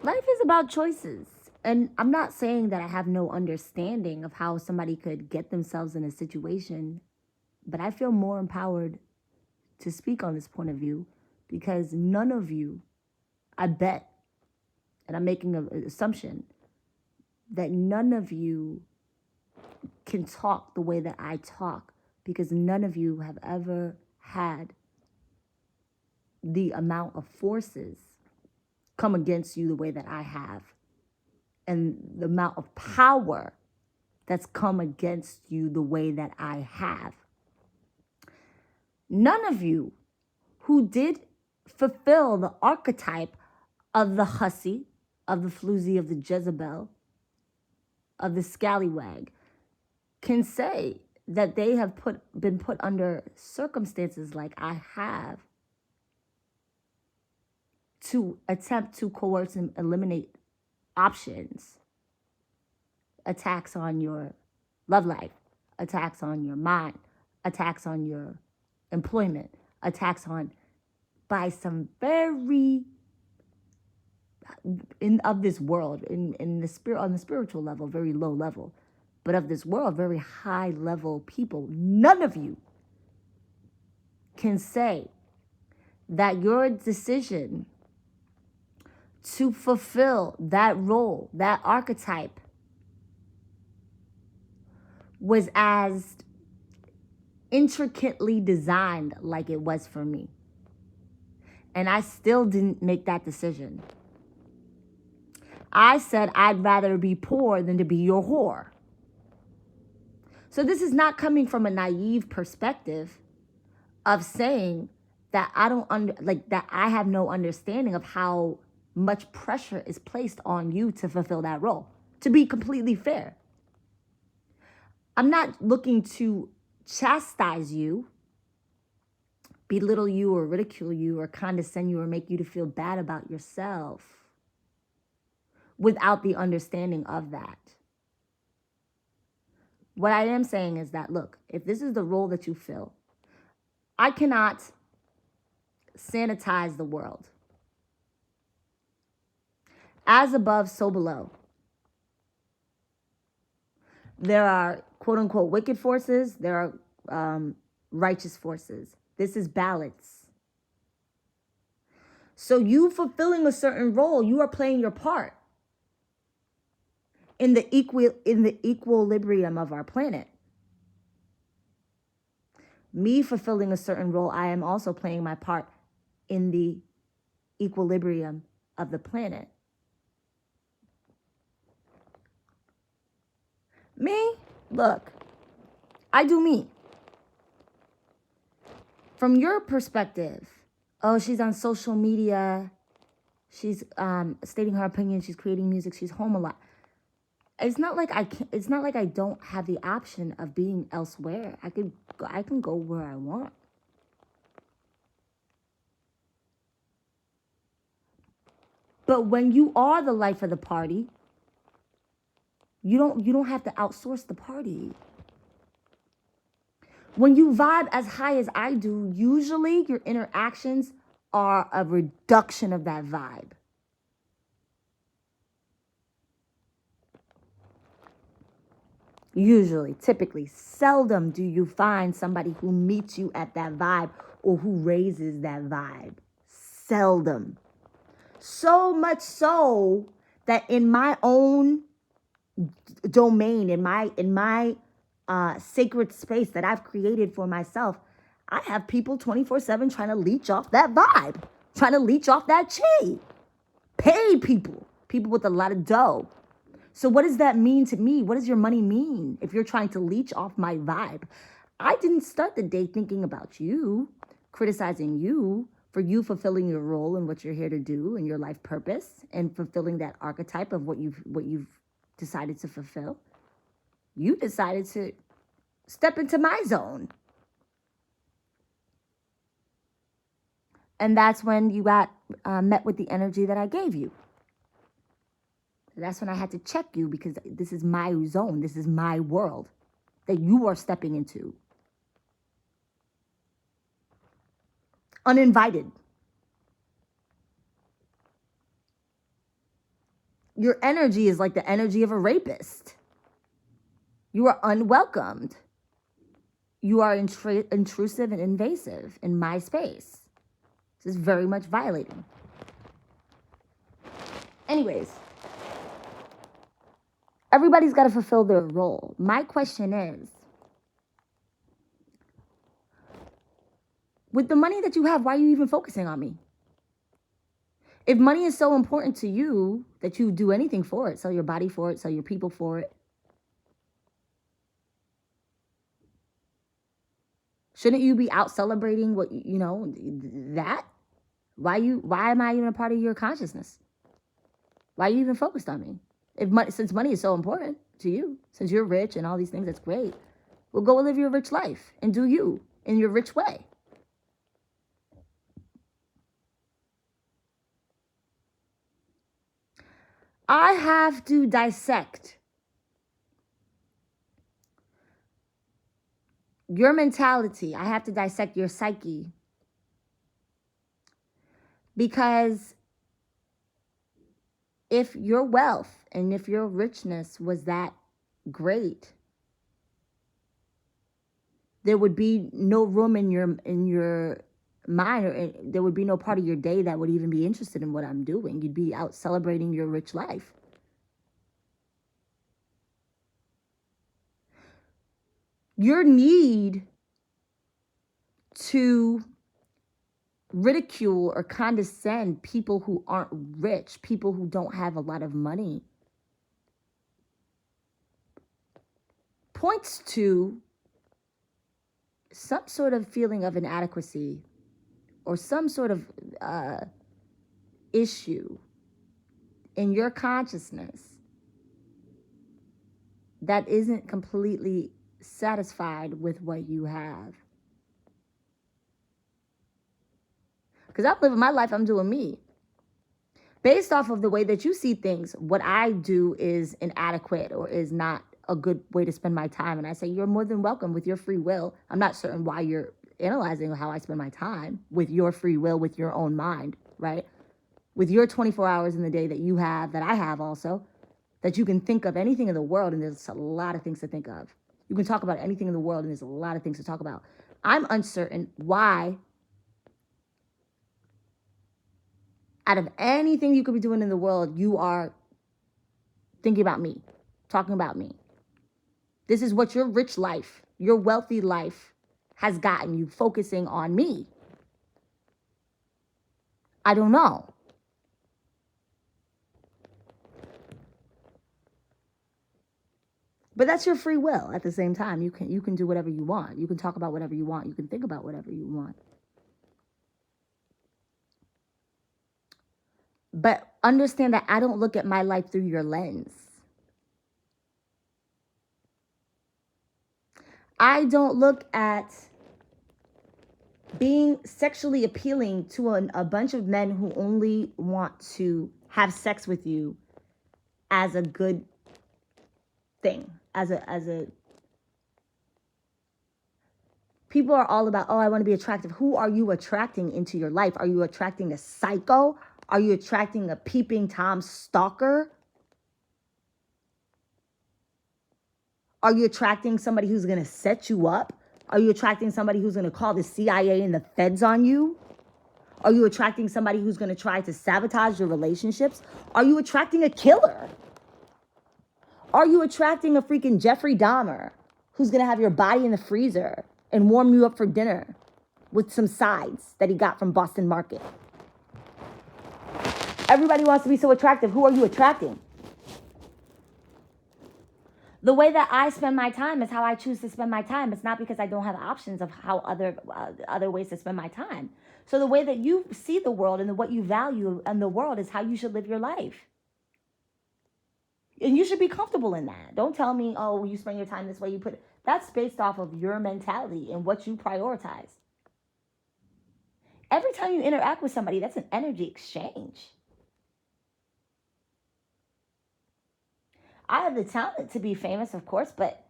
Life is about choices. And I'm not saying that I have no understanding of how somebody could get themselves in a situation, but I feel more empowered to speak on this point of view because none of you, I bet, and I'm making an assumption, that none of you can talk the way that I talk because none of you have ever had the amount of forces come against you the way that I have, and the amount of power that's come against you the way that I have. None of you who did fulfill the archetype of the hussy, of the floozy, of the Jezebel, of the scallywag, can say that they have been put under circumstances like I have to attempt to coerce and eliminate options, attacks on your love life, attacks on your mind, attacks on your employment, attacks on by some very of this world, in the spirit, on the spiritual level, very low level, but of this world, very high level people. None of you can say that your decision to fulfill that role, that archetype, was as intricately designed like it was for me. And I still didn't make that decision. I said I'd rather be poor than to be your whore. So this is not coming from a naive perspective of saying that that I have no understanding of how much pressure is placed on you to fulfill that role. To be completely fair, I'm not looking to chastise you, belittle you, or ridicule you, or condescend you, or make you to feel bad about yourself without the understanding of that. What I am saying is that, look, if this is the role that you fill, I cannot sanitize the world. As above, so below. There are quote unquote wicked forces. There are righteous forces. This is balance. So you fulfilling a certain role, you are playing your part in the equilibrium of our planet. Me fulfilling a certain role, I am also playing my part in the equilibrium of the planet. Me, look, I do me. From your perspective, oh, she's on social media, she's stating her opinion, she's creating music, she's home a lot. It's not like I don't have the option of being elsewhere. I can go where I want. But when you are the life of the party, you don't have to outsource the party. When you vibe as high as I do, usually your interactions are a reduction of that vibe. Usually, typically, seldom do you find somebody who meets you at that vibe or who raises that vibe. Seldom. So much so that in my own domain, in my sacred space that I've created for myself, I have people 24/7 trying to leech off that vibe, trying to leech off that chi. Paid people with a lot of dough. So what does that mean to me? What does your money mean if you're trying to leech off my vibe? I didn't start the day thinking about you, criticizing you for you fulfilling your role and what you're here to do and your life purpose and fulfilling that archetype of what you've decided to fulfill. You decided to step into my zone. And that's when you got met with the energy that I gave you. That's when I had to check you because this is my zone. This is my world that you are stepping into. Uninvited. Your energy is like the energy of a rapist. You are unwelcomed. You are intrusive and invasive in my space. This is very much violating. Anyways, everybody's got to fulfill their role. My question is, with the money that you have, why are you even focusing on me? If money is so important to you that you do anything for it, sell your body for it, sell your people for it, shouldn't you be out celebrating what, that? Why am I even a part of your consciousness? Why are you even focused on me? Since money is so important to you, since you're rich and all these things, that's great. Well, go live your rich life and do you in your rich way. I have to dissect your mentality. I have to dissect your psyche. Because if your wealth and if your richness was that great, there would be no room in your mind, or there would be no part of your day that would even be interested in what I'm doing. You'd be out celebrating your rich life. Your need to ridicule or condescend people who aren't rich, people who don't have a lot of money, points to some sort of feeling of inadequacy or some sort of issue in your consciousness that isn't completely satisfied with what you have. Because I'm living my life, I'm doing me. Based off of the way that you see things, what I do is inadequate or is not a good way to spend my time. And I say, you're more than welcome with your free will. I'm not certain why you're analyzing how I spend my time with your free will, with your own mind, right? With your 24 hours in the day that you have, that I have also, that you can think of anything in the world, and there's a lot of things to think of. You can talk about anything in the world, and there's a lot of things to talk about. I'm uncertain why, out of anything you could be doing in the world, you are thinking about me, talking about me. This is what your rich life, your wealthy life has gotten you, focusing on me. I don't know. But that's your free will at the same time. You can do whatever you want. You can talk about whatever you want. You can think about whatever you want. But understand that I don't look at my life through your lens. I don't look at being sexually appealing to a bunch of men who only want to have sex with you as a good thing. As a people are all about, oh, I want to be attractive. Who are you attracting into your life? Are you attracting a psycho? Are you attracting a peeping Tom stalker? Are you attracting somebody who's going to set you up? Are you attracting somebody who's going to call the CIA and the feds on you? Are you attracting somebody who's going to try to sabotage your relationships? Are you attracting a killer? Are you attracting a freaking Jeffrey Dahmer who's going to have your body in the freezer and warm you up for dinner with some sides that he got from Boston Market? Everybody wants to be so attractive. Who are you attracting? The way that I spend my time is how I choose to spend my time. It's not because I don't have options of how other ways to spend my time. So the way that you see the world and what you value in the world is how you should live your life. And you should be comfortable in that. Don't tell me, oh, you spend your time this way. That's based off of your mentality and what you prioritize. Every time you interact with somebody, that's an energy exchange. I have the talent to be famous, of course, but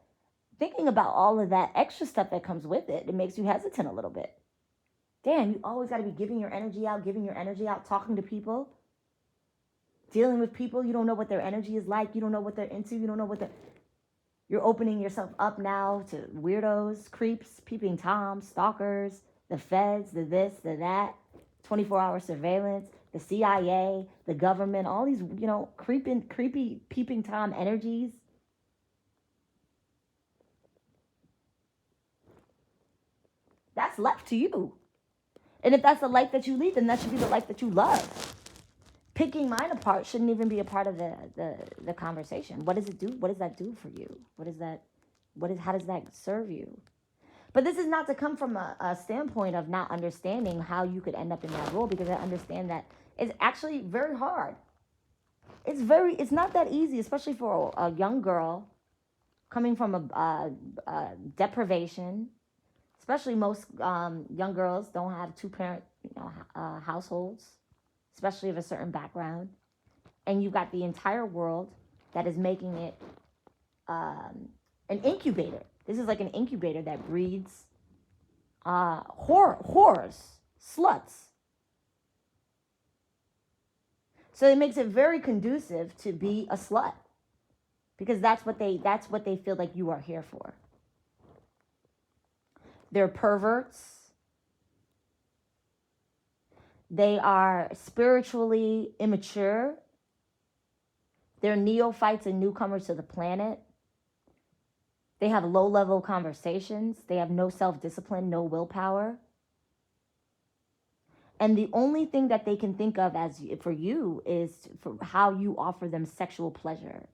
thinking about all of that extra stuff that comes with it, it makes you hesitant a little bit. Damn, you always got to be giving your energy out, talking to people. Dealing with people, you don't know what their energy is like. You don't know what they're into. You don't know what they're... You're opening yourself up now to weirdos, creeps, peeping toms, stalkers, the feds, the this, the that, 24-hour surveillance, the CIA, the government, all these, creepy, peeping tom energies. That's left to you. And if that's the life that you lead, then that should be the life that you love. Picking mine apart shouldn't even be a part of the conversation. What does it do? What does that do for you? How does that serve you? But this is not to come from a standpoint of not understanding how you could end up in that role, because I understand that it's actually very hard. It's not that easy, especially for a young girl coming from a deprivation. Especially most young girls don't have two-parent households, especially of a certain background. And you've got the entire world that is making it an incubator. This is like an incubator that breeds whores, sluts. So it makes it very conducive to be a slut, because that's what they feel like you are here for. They're perverts. They are spiritually immature. They're neophytes and newcomers to the planet. They have low-level conversations. They have no self-discipline, no willpower. And the only thing that they can think of as for you is for how you offer them sexual pleasure.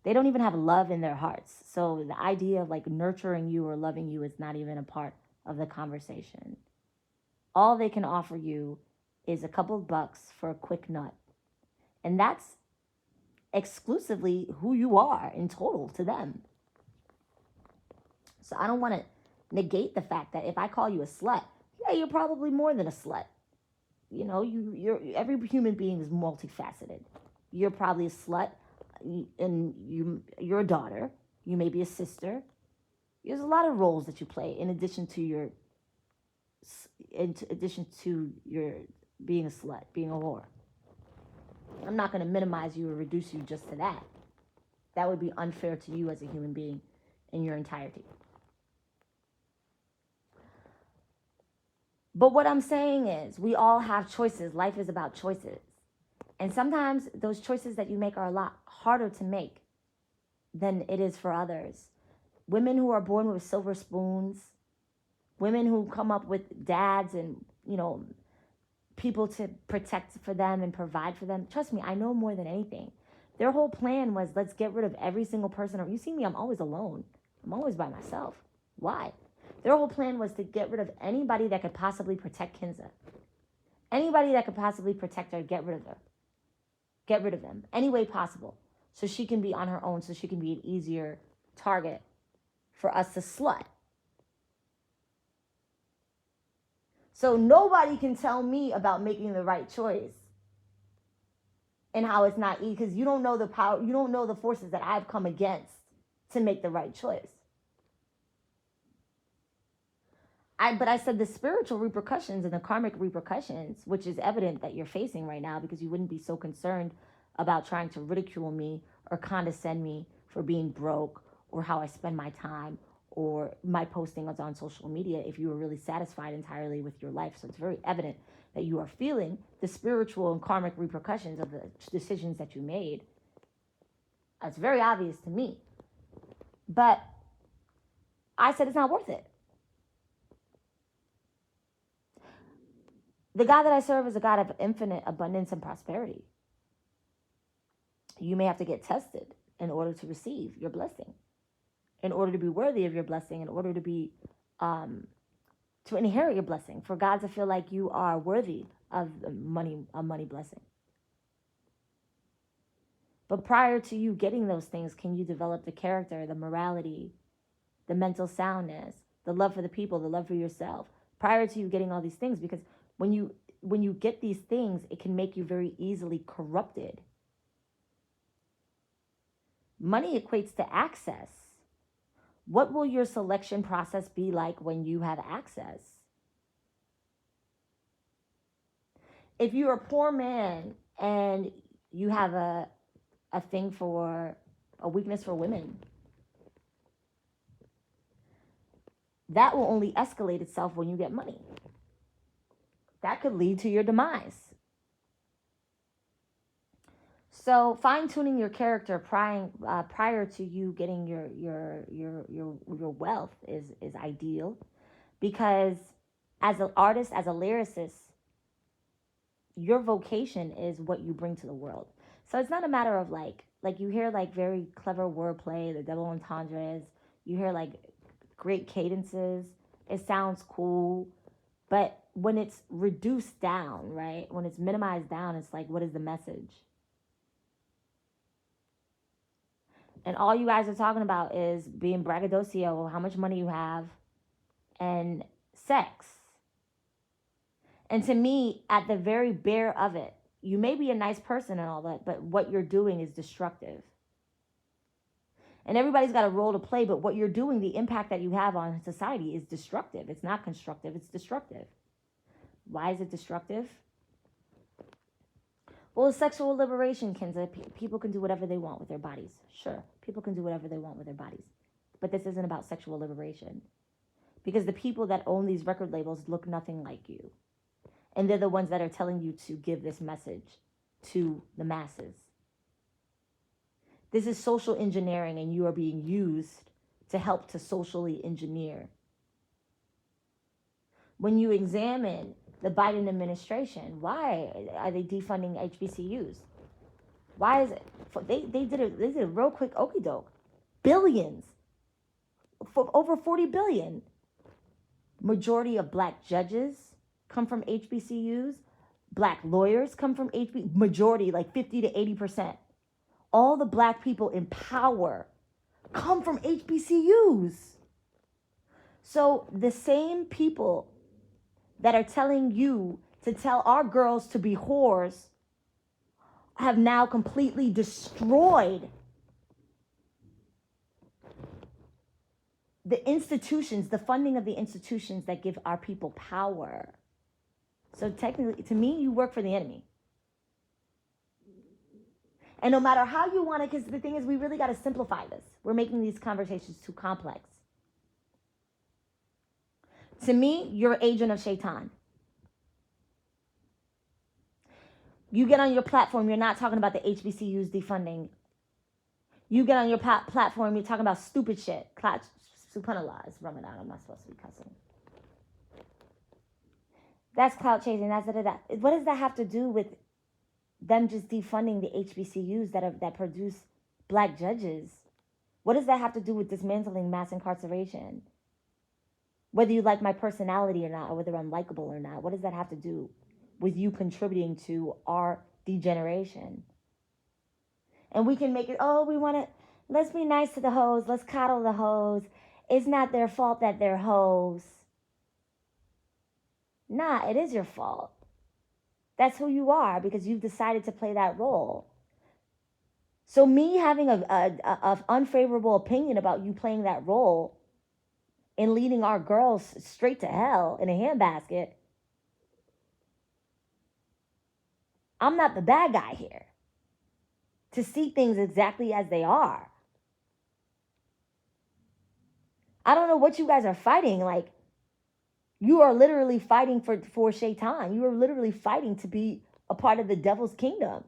They don't even have love in their hearts. So the idea of like nurturing you or loving you is not even a part of the conversation. All they can offer you is a couple of bucks for a quick nut. And that's exclusively who you are in total to them. So I don't want to negate the fact that if I call you a slut, yeah, you're probably more than a slut. You're every human being is multifaceted. You're probably a slut, and you're a daughter. You may be a sister. There's a lot of roles that you play in addition to your being a slut, being a whore. I'm not going to minimize you or reduce you just to that. That would be unfair to you as a human being in your entirety. But what I'm saying is, we all have choices. Life is about choices. And sometimes those choices that you make are a lot harder to make than it is for others. Women who are born with silver spoons, women who come up with dads and, people to protect for them and provide for them. Trust me, I know more than anything. Their whole plan was, let's get rid of every single person. You see me, I'm always alone. I'm always by myself. Why? Their whole plan was to get rid of anybody that could possibly protect Kinza. Anybody that could possibly protect her, get rid of her. Get rid of them any way possible, so she can be on her own, so she can be an easier target for us to slut. So nobody can tell me about making the right choice and how it's not easy, because you don't know the power, you don't know the forces that I've come against to make the right choice. But I said the spiritual repercussions and the karmic repercussions, which is evident that you're facing right now, because you wouldn't be so concerned about trying to ridicule me or condescend me for being broke or how I spend my time or my posting on social media if you were really satisfied entirely with your life. So it's very evident that you are feeling the spiritual and karmic repercussions of the decisions that you made. It's very obvious to me. But I said it's not worth it. The God that I serve is a God of infinite abundance and prosperity. You may have to get tested in order to receive your blessing, in order to be worthy of your blessing, in order to be, to inherit your blessing, for God to feel like you are worthy of a money blessing. But prior to you getting those things, can you develop the character, the morality, the mental soundness, the love for the people, the love for yourself, prior to you getting all these things? Because when you get these things, it can make you very easily corrupted. Money equates to access. What will your selection process be like when you have access? If you're a poor man and you have a thing for a weakness for women. That will only escalate itself when you get money. That could lead to your demise. So fine-tuning your character prior to you getting your wealth is ideal, because as an artist, as a lyricist, your vocation is what you bring to the world. So it's not a matter of like you hear like very clever wordplay, the double entendres, you hear like great cadences, it sounds cool, but when it's reduced down, right? When it's minimized down, it's like, what is the message? And all you guys are talking about is being braggadocio, how much money you have, and sex. And to me, at the very bare of it, you may be a nice person and all that, but what you're doing is destructive. And everybody's got a role to play, but what you're doing, the impact that you have on society is destructive. It's not constructive, it's destructive. Why is it destructive? Well, sexual liberation, Kinza. People can do whatever they want with their bodies. Sure, people can do whatever they want with their bodies. But this isn't about sexual liberation. Because the people that own these record labels look nothing like you. And they're the ones that are telling you to give this message to the masses. This is social engineering, and you are being used to help to socially engineer. When you examine the Biden administration, why are they defunding HBCUs? Why is it? They did a real quick okey doke. Billions. For over 40 billion. Majority of black judges come from HBCUs. Black lawyers come from HBCUs. Majority, like 50 to 80%. All the black people in power come from HBCUs. So the same people that are telling you to tell our girls to be whores have now completely destroyed the institutions, the funding of the institutions that give our people power. So technically, to me, you work for the enemy. And no matter how you want it, because the thing is, we really got to simplify this. We're making these conversations too complex. To me, you're an agent of Shaitan. You get on your platform, you're not talking about the HBCUs defunding. You get on your platform, you're talking about stupid shit. Subhanallah, it's Ramadan, I'm not supposed to be cussing. That's clout chasing, that's da. What does that have to do with them just defunding the HBCUs that produce black judges? What does that have to do with dismantling mass incarceration? Whether you like my personality or not, or whether I'm likable or not, what does that have to do with you contributing to our degeneration? And we can make it, we want to, let's be nice to the hoes, let's coddle the hoes. It's not their fault that they're hoes. Nah, it is your fault. That's who you are, because you've decided to play that role. So me having a unfavorable opinion about you playing that role and leading our girls straight to hell in a handbasket, I'm not the bad guy here to see things exactly as they are. I don't know what you guys are fighting. Like, you are literally fighting for Shaitan. You are literally fighting to be a part of the devil's kingdom.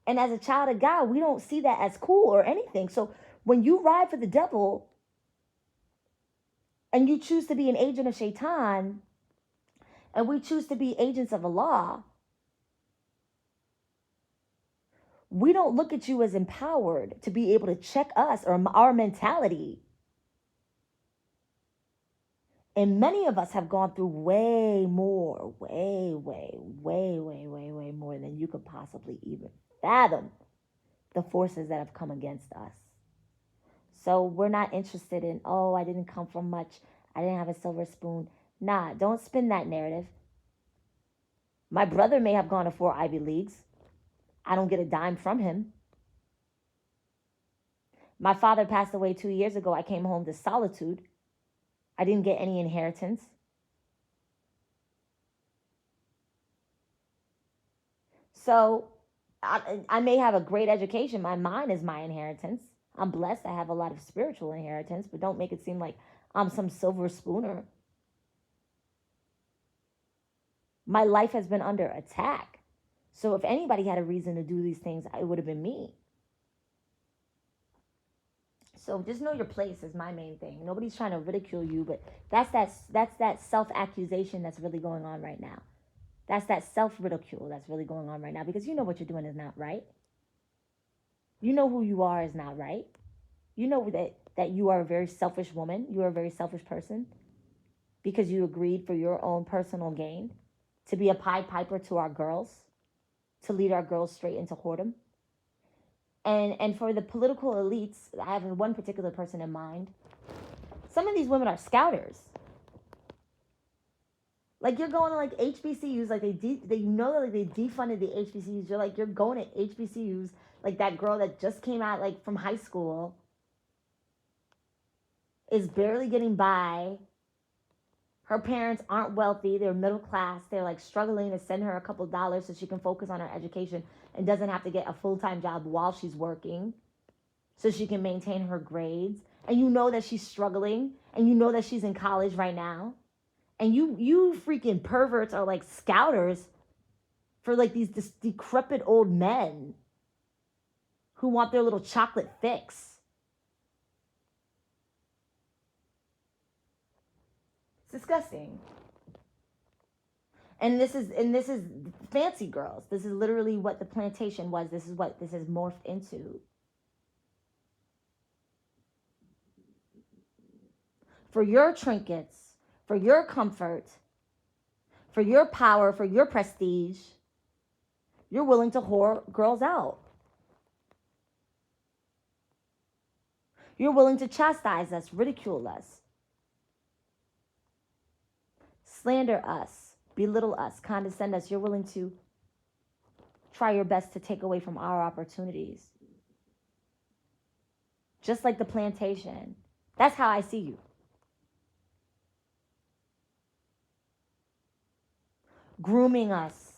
And as a child of God, we don't see that as cool or anything. So when you ride for the devil and you choose to be an agent of Shaitan, and we choose to be agents of Allah, we don't look at you as empowered to be able to check us or our mentality. And many of us have gone through way more, way more than you could possibly even fathom the forces that have come against us. So we're not interested in, I didn't come from much, I didn't have a silver spoon. Nah, don't spin that narrative. My brother may have gone to 4 Ivy Leagues. I don't get a dime from him. My father passed away 2 years ago. I came home to solitude. I didn't get any inheritance. So I may have a great education. My mind is my inheritance. I'm blessed. I have a lot of spiritual inheritance, but don't make it seem like I'm some silver spooner. My life has been under attack. So if anybody had a reason to do these things, it would have been me. So just know your place is my main thing. Nobody's trying to ridicule you, but that's that self-accusation that's really going on right now. That's that self-ridicule that's really going on right now, because you know what you're doing is not right. You know who you are is not right. You know that you are a very selfish woman. You are a very selfish person because you agreed for your own personal gain to be a Pied Piper to our girls, to lead our girls straight into whoredom. And for the political elites, I have one particular person in mind. Some of these women are scouters. Like, you're going to like HBCUs, like they know that like they defunded the HBCUs. You're going to HBCUs, like that girl that just came out like from high school is barely getting by. Her parents aren't wealthy. They're middle class. They're like struggling to send her a couple dollars so she can focus on her education and doesn't have to get a full-time job while she's working so she can maintain her grades. And you know that she's struggling, and you know that she's in college right now. And you freaking perverts are like scouters for like these decrepit old men who want their little chocolate fix. It's disgusting. And this is fancy girls. This is literally what the plantation was. This is what this has morphed into. For your trinkets, for your comfort, for your power, for your prestige, you're willing to whore girls out. You're willing to chastise us, ridicule us, slander us, belittle us, condescend us. You're willing to try your best to take away from our opportunities. Just like the plantation. That's how I see you. Grooming us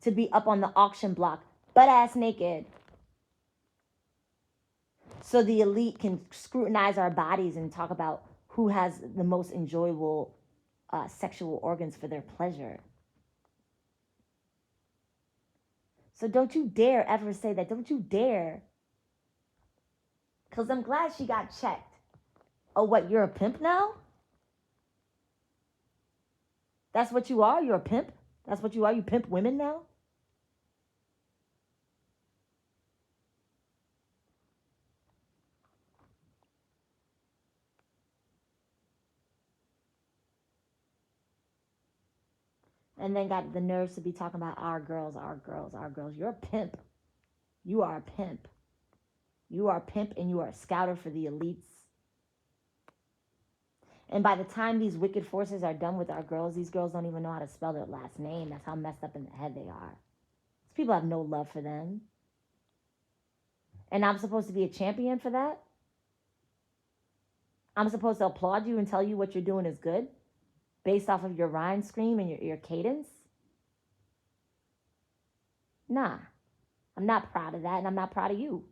to be up on the auction block, butt ass naked, so the elite can scrutinize our bodies and talk about who has the most enjoyable sexual organs for their pleasure. So don't you dare ever say that. Don't you dare. Because I'm glad she got checked. Oh, what, you're a pimp now? That's what you are? You're a pimp? That's what you are? You pimp women now? And then got the nerves to be talking about our girls, our girls, our girls. You're a pimp. You are a pimp. You are a pimp, and you are a scouter for the elites. And by the time these wicked forces are done with our girls, these girls don't even know how to spell their last name. That's how messed up in the head they are. These people have no love for them. And I'm supposed to be a champion for that? I'm supposed to applaud you and tell you what you're doing is good based off of your rhyme scheme and your cadence? Nah, I'm not proud of that, and I'm not proud of you.